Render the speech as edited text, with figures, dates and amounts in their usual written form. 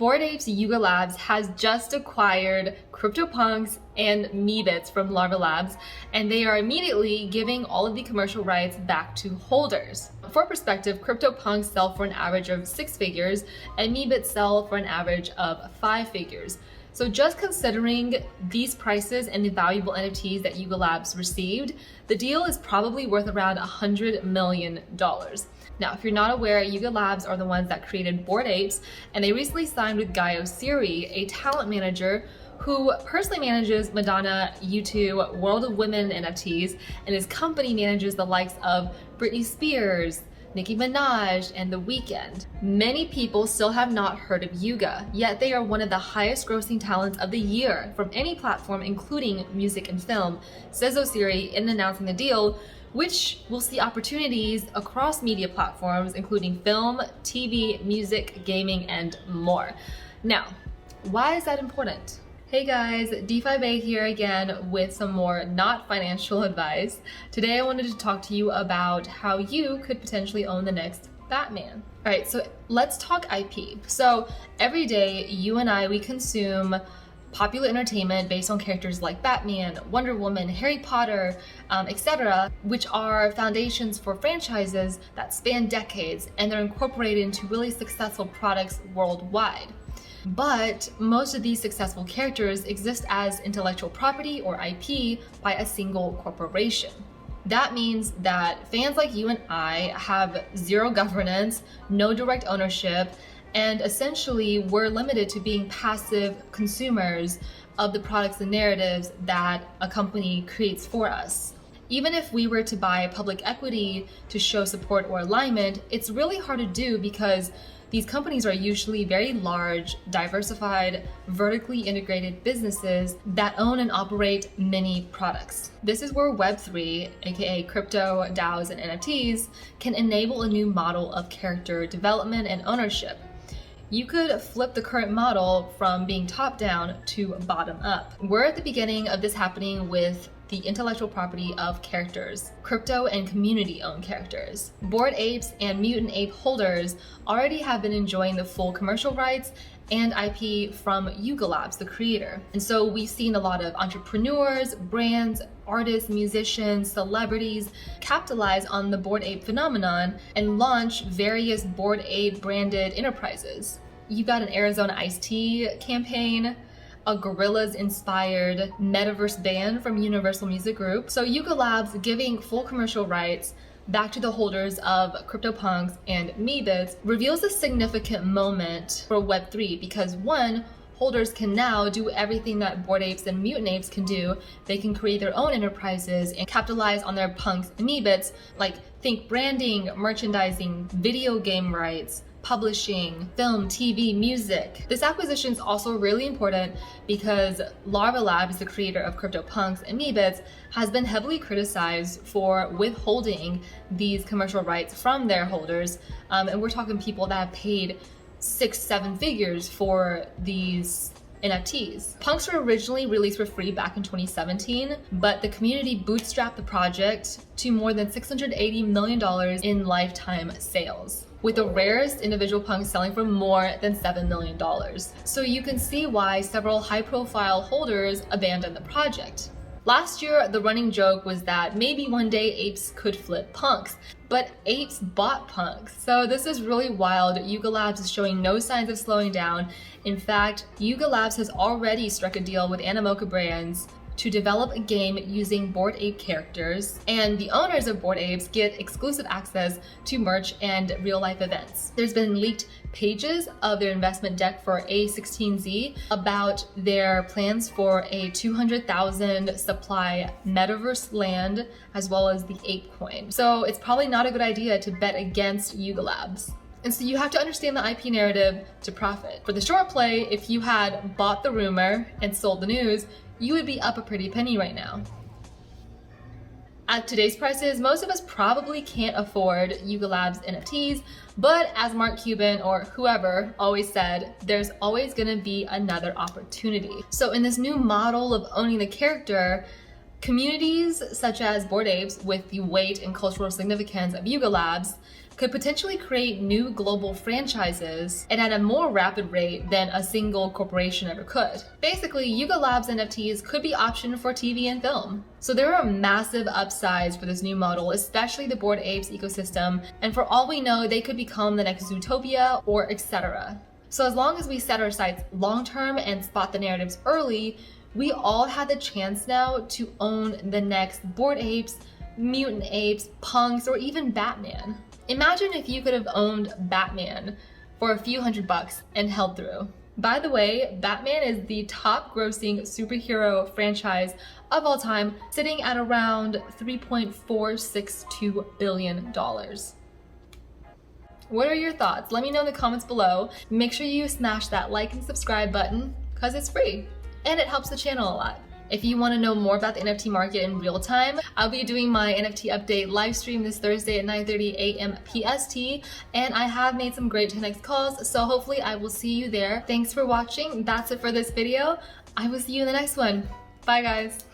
Bored Apes Yuga Labs has just acquired CryptoPunks and Meebits from Larva Labs, and they are immediately giving all of the commercial rights back to holders. For perspective, CryptoPunks sell for an average of 6 figures, and Meebits sell for an average of 5 figures. So just considering these prices and the valuable NFTs that Yuga Labs received, the deal is probably worth around $100 million. Now, if you're not aware, Yuga Labs are the ones that created Bored Apes, and they recently signed with Gaio Siri, a talent manager who personally manages Madonna, U2, World of Women NFTs, and his company manages the likes of Britney Spears, Nicki Minaj, and The Weeknd. Many people still have not heard of Yuga, yet they are one of the highest grossing talents of the year from any platform, including music and film, says Osiri in announcing the deal, which will see opportunities across media platforms, including film, TV, music, gaming, and more. Now, why is that important? Hey guys, DeFi Bay here again with some more not financial advice. Today I wanted to talk to you about how you could potentially own the next Batman. All right, so let's talk IP. So every day you and I, we consume popular entertainment based on characters like Batman, Wonder Woman, Harry Potter, etc., which are foundations for franchises that span decades, and they're incorporated into really successful products worldwide. But most of these successful characters exist as intellectual property or IP by a single corporation. That means that fans like you and I have zero governance, no direct ownership, and essentially we're limited to being passive consumers of the products and narratives that a company creates for us. Even if we were to buy public equity to show support or alignment, it's really hard to do because these companies are usually very large, diversified, vertically integrated businesses that own and operate many products. This is where Web3, aka crypto, DAOs, and NFTs, can enable a new model of character development and ownership. You could flip the current model from being top down to bottom up. We're at the beginning of this happening with the intellectual property of characters, crypto and community-owned characters. Bored Apes and Mutant Ape holders already have been enjoying the full commercial rights and IP from Yuga Labs, the creator. And so we've seen a lot of entrepreneurs, brands, artists, musicians, celebrities capitalize on the Bored Ape phenomenon and launch various Bored Ape branded enterprises. You've got an Arizona iced tea campaign, a Gorillaz-inspired metaverse band from Universal Music Group. So Yuga Labs giving full commercial rights back to the holders of CryptoPunks and Meebits reveals a significant moment for Web3 because one, holders can now do everything that Bored Apes and Mutant Apes can do. They can create their own enterprises and capitalize on their punks and Meebits, like think branding, merchandising, video game rights, publishing, film, TV, music. This acquisition is also really important because Larva Labs, the creator of CryptoPunks and Meebits, has been heavily criticized for withholding these commercial rights from their holders. And we're talking people that have paid 6-7 figures for these NFTs. Punks were originally released for free back in 2017, but the community bootstrapped the project to more than $680 million in lifetime sales, with the rarest individual punks selling for more than $7 million. So you can see why several high-profile holders abandoned the project. Last year, the running joke was that maybe one day apes could flip punks, but apes bought punks. So this is really wild. Yuga Labs is showing no signs of slowing down. In fact, Yuga Labs has already struck a deal with Animoca Brands to develop a game using Bored Ape characters, and the owners of Bored Apes get exclusive access to merch and real-life events. There's been leaked pages of their investment deck for A16Z about their plans for a 200,000 supply metaverse land, as well as the ape coin. So it's probably not a good idea to bet against Yuga Labs. And so you have to understand the IP narrative to profit. For the short play, if you had bought the rumor and sold the news, you would be up a pretty penny right now. At today's prices, most of us probably can't afford Yuga Labs NFTs, but as Mark Cuban or whoever always said, there's always gonna be another opportunity. So in this new model of owning the character, communities such as Bored Apes, with the weight and cultural significance of Yuga Labs, could potentially create new global franchises and at a more rapid rate than a single corporation ever could. Basically, Yuga Labs NFTs could be optioned for TV and film. So there are massive upsides for this new model, especially the Bored Apes ecosystem, and for all we know, they could become the next Zootopia or etc. So as long as we set our sights long-term and spot the narratives early, we all have the chance now to own the next Bored Apes, Mutant Apes, Punks, or even Batman. Imagine if you could have owned Batman for a few $100 and held through. By the way, Batman is the top grossing superhero franchise of all time, sitting at around $3.462 billion. What are your thoughts? Let me know in the comments below. Make sure you smash that like and subscribe button because it's free and it helps the channel a lot. If you want to know more about the NFT market in real time, I'll be doing my NFT update live stream this Thursday at 9:30 a.m. PST, and I have made some great 10x calls, so hopefully I will see you there. Thanks for watching. That's it for this video. I will see you in the next one. Bye guys.